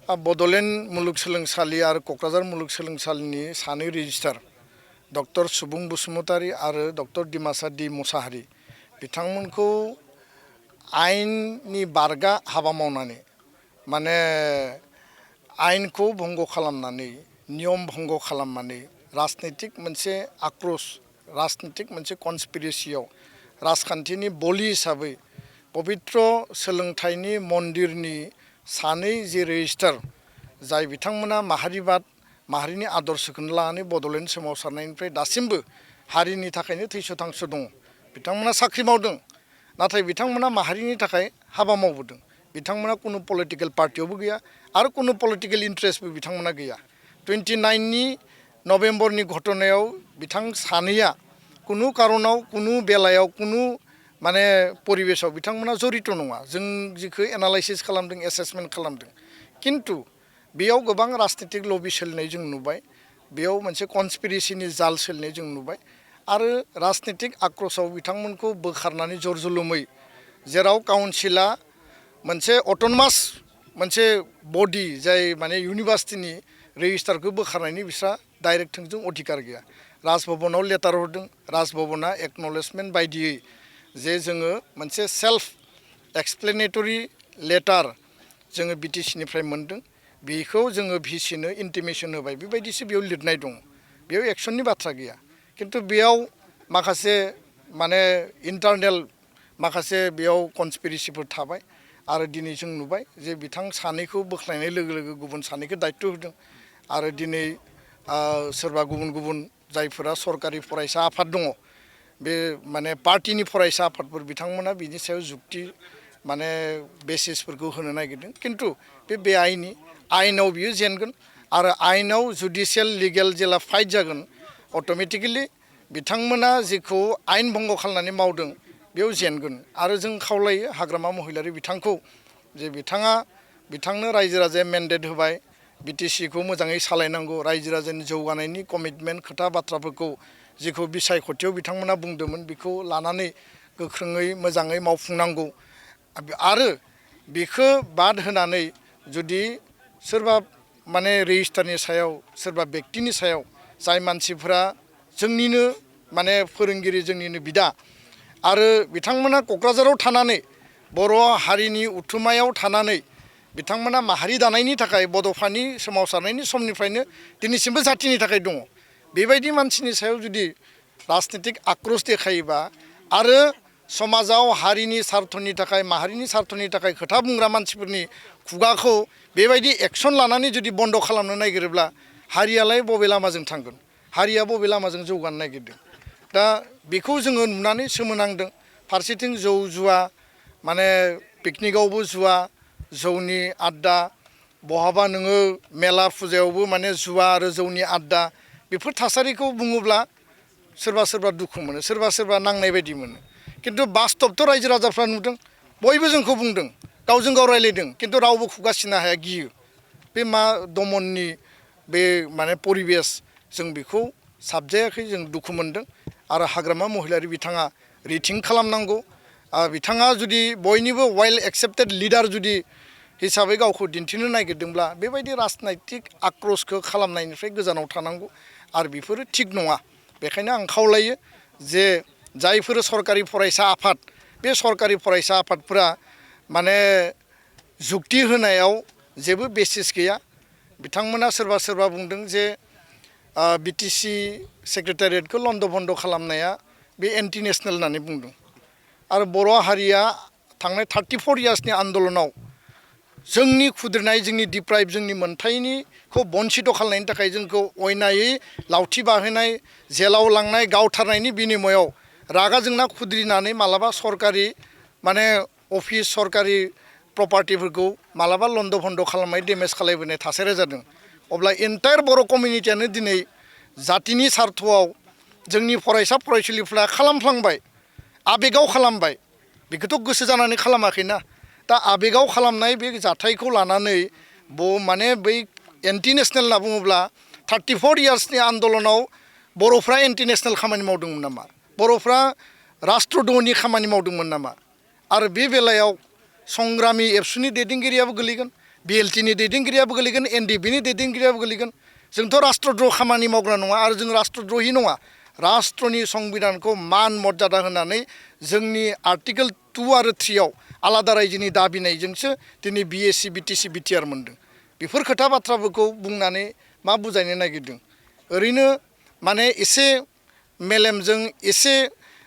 बड'लेण्ड मुलुगसोलोंसालि आरो क'क्राझार मुलुगसोलोंसालिनि सानै रेजिस्ट्रार डक्टर सुबुं बसुमतारी आरो डक्टर डिमासा डि मुसाहारि बिथांमोनखौ आयेननि बारगा हाबा मावनानै माने आयेनखौ भंग खालामनानै नियम भंग खालामनानै राजनैतिक मोनसे आक्रोश राजनैतिक मोनसे कनस्पिरेसियाव राजखान्थिनि बलि हिसाबै पबित्र सोलोंथाइनि मन्दिरनि सानै जे रेजिस्ट्रार जाय बिथांमोना माहारिबाद माहारिनि आदर्शखौनो लानानै बड'लेण्ड सोमावसारनायनिफ्राय दासिमबो हारिनि थाखायनो थैस' थांस' दङ बिथांमोना साख्रि मावदों नाथाय बिथांमोना माहारिनि थाखाय हाबा मावबोदों बिथांमोना कुनु पलिटिकेल पार्टियावबो गैया आरो कुनु पलिटिकेल इन्ट्रेस्टबो बिथांमोना गैया 29 नभेम्बरनि घटनायाव बिथां सानैया कुनु कारनाव कुनु बेलायाव कुनु माने परिबेशाव बिथांमोना जरित नङा जों जिखौ एनालाइसिस खालामदों एसेसमेन्ट खालामदों किन्तु बेयाव गोबां राजनीतिक लबि सोलिनाय जों नुबाय बेयाव मोनसे कनस्पिरेसिनि जाल सोलिनाय जों नुबाय आरो राजनीतिक आक्रोशाव बिथांमोनखौ बोखारनानै जरजुलुमै जेराव काउन्सिला मोनसे अट'नमास मोनसे बडि जाय माने इउनिभार्सिटिनि रेजिस्टारखौ बोखारनायनि बिस्रा डाइरेक्ट थोंजों अधिकार गैया राजभवनाव लेटार हरदों राजभवना एक्न'लेजमेन्ट बायदियै जे जोङो मोनसे सेल्फ एक्सप्लेनेटरि लेटार जोङो बिटिसिनिफ्राय मोन्दों बेखौ जोङो भिसिनो इन्टिमेसन होबाय बेबायदिसो बेयाव लिरनाय दं बेयाव एक्सननि बाथ्रा गैया किन्तु बेयाव माखासे माने इन्टारनेल माखासे बेयाव कनस्पिरेसिफोर थाबाय आरो दिनै जों नुबाय जे बिथां सानैखौ बोख्लायनाय लोगो लोगो गुबुन सानैखौ दायित्व होदों आरो दिनै सोरबा गुबुन गुबुन जायफोरा सरकारि फरायसा आफाद दङ बे माने पार्टिनि फरायसा आफादफोर बिथांमोना बिनि सायाव जुक्ति माने बेसिसफोरखौ होनो नागिरदों किन्तु बे आयेननि आयेनाव बियो जेनगोन आरो आयेनाव जुडिसियेल लिगेल जेला फाइट जागोन अट'मेटिकेलि बिथांमोना जेखौ आयेन भंग खालामनानै मावदों बेयाव जेनगोन आरो जों खावलायो हाग्रामा महिलारि बिथांखौ जे बिथांनो रायजो राजाया मेन्डेट होबाय बिटिसिखौ मोजाङै सालायनांगौ रायजो राजानि जौगानायनि कमिटमेन्ट खोथा बाथ्राफोरखौ जिखौ बिसायख'थियाव बिथांमोना बुंदोंमोन बेखौ लानानै गोख्रोङै मोजाङै मावफुंनांगौ आरो बेखौ बाद होनानै जुदि सोरबा माने रेजिस्टारनि सायाव सोरबा बेक्तिनि सायाव जाय मानसिफोरा जोंनिनो माने फोरोंगिरि जोंनिनो बिदा आरो बिथांमोना क'क्राझाराव थानानै बर' हारिनि उथुमायाव थानानै बिथांमोना माहारि दानायनि थाखाय बड'फानि सोमावसारनायनि समनिफ्रायनो दिनैसिमबो जातिनि थाखाय दङ बेबायदि मानसिनि सायाव जुदि राजनीतिक आक्रोश देखायोबा आरो समाजाव हारिनि सार्थनि थाखाय माहारिनि सार्थनि थाखाय खोथा बुंग्रा मानसिफोरनि खुगाखौ बेबायदि एक्सन लानानै जुदि बन्द खालामनो नागिरोब्ला हारियालाय बबे लामाजों थांगोन हारिया बबे लामाजों जौगानो नागिरदों दा बेखौ जोङो नुनानै सोमोनांदों फारसेथिं जौ जुवा माने पिकनिकआवबो जुवा जौनि आड्डा बहाबा नोङो मेला फुजायावबो माने जुवा आरो जौनि आड्डा बेफोर थासारिखौ बुङोब्ला सोरबा सोरबा दुखु मोनो सोरबा नांनाय बायदि मोनो किन्तु बास्तबथ' रायजो राजाफ्रा नुदों बयबो जोंखौ बुंदों गावजों गाव रायलायदों किन्तु रावबो खुगा सिनो हाया गियो बे मा दमननि बे माने परिबेस जों बेखौ साबजायाखै जों दुखु मोनदों आरो हाग्रामा महिलारि बिथाङा रिथिं खालामनांगौ बिथाङा जुदि बयनिबो वेल एक्सेप्टेड लिडार जुदि हिसाबै गावखौ दिन्थिनो नागिरदोंब्ला बेबायदि राजनैतिक आक्रोशखौ खालामनायनिफ्राय गोजानाव थानांगौ आरो बेफोरो थिग नङा बेखायनो आं खावलायो जे जायफोर सरकारि फरायसा आफाद बे सरकारि फरायसा आफादफोरा माने जुक्ति होनायाव जेबो बेसिस गैया बिथांमोना सोरबा बुंदों जे बिटिसि सेक्रेटारियेटखौ लन्द' बन्द' खालामनाया बे एन्टि नेसनेल होननानै बुंदों आरो बर' हारिया थांनाय 34 इयार्सनि आन्दलनाव जोंनि खुद्रिनाय जोंनि डिप्राइभ जोंनि मोनथायनिखौ बन्सित खालामनायनि थाखाय जोंखौ अयनायै लावथि बाहोनाय जेलाव लांनाय गावथारनायनि बिनिमयाव रागा जोंना खुद्रिनानै मालाबा सरकारि माने अफिस सरकारि प्रपार्टिफोरखौ मालाबा लन्द' भन्द' खालामनाय डेमेज खालामबोनाय थासारिया जादों अब्ला एन्टायार बर' कमिउनिटियानो दिनै जातिनि सार्थआव जोंनि फरायसा फरायसुलिफ्रा खालामफ्लांबाय आबेगाव खालामबाय बेखौथ' गोसो जानानै खालामाखैना दा आबेगाव खालामनाय बे जाथायखौ लानानै माने बै एन्टि नेसनेल होनना बुङोब्ला 34 इयार्सनि आन्दलनाव बर'फ्रा एन्टि नेसनेल खामानि मावदोंमोन नामा बर'फ्रा राष्ट्रद्र'हनि खामानि मावदोंमोन नामा आरो बे बेलायाव संग्रामि एबसुनि दैदेनगिरियाबो गोलैगोन BLTनि दैदेनगिरियाबो गोलैगोन NDPनि दैदेनगिरियाबो गोलैगोन जोंथ' राष्ट्रद्रह खामानि मावग्रा नङा आरो जों राष्ट्रद्रहि नङा राष्ट्रनि संबिधानखौ मान मर्यादा होनानै जोंनि आर्टिकेल 2 आरो 3 आव आलादा रायजोनि दाबिनायजोंसो दिनै BSc BTC BTR मोनदों बेफोर खोथा बाथ्राफोरखौ बुंनानै मा बुजायनो नागिरदों ओरैनो माने एसे मेलेमजों एसे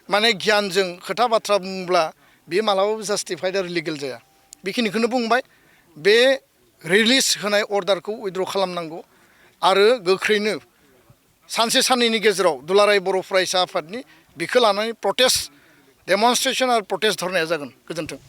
माने गियानजों खोथा बाथ्रा बुंब्ला बे मालाबाबो जास्टिफाइड आरो लिगेल जाया बेखिनिखौनो बुंबाय बे रिलिज होनाय अर्डारखौ उइथड्र खालामनांगौ आरो गोख्रैनो सानसे साननैनि गेजेराव दुलाराय बर' फरायसा आफादनि बेखौ लानानै प्रटेस्ट डेमनस्ट्रेसन आरो प्रटेस्ट धरनाया जागोन गोजोन्थों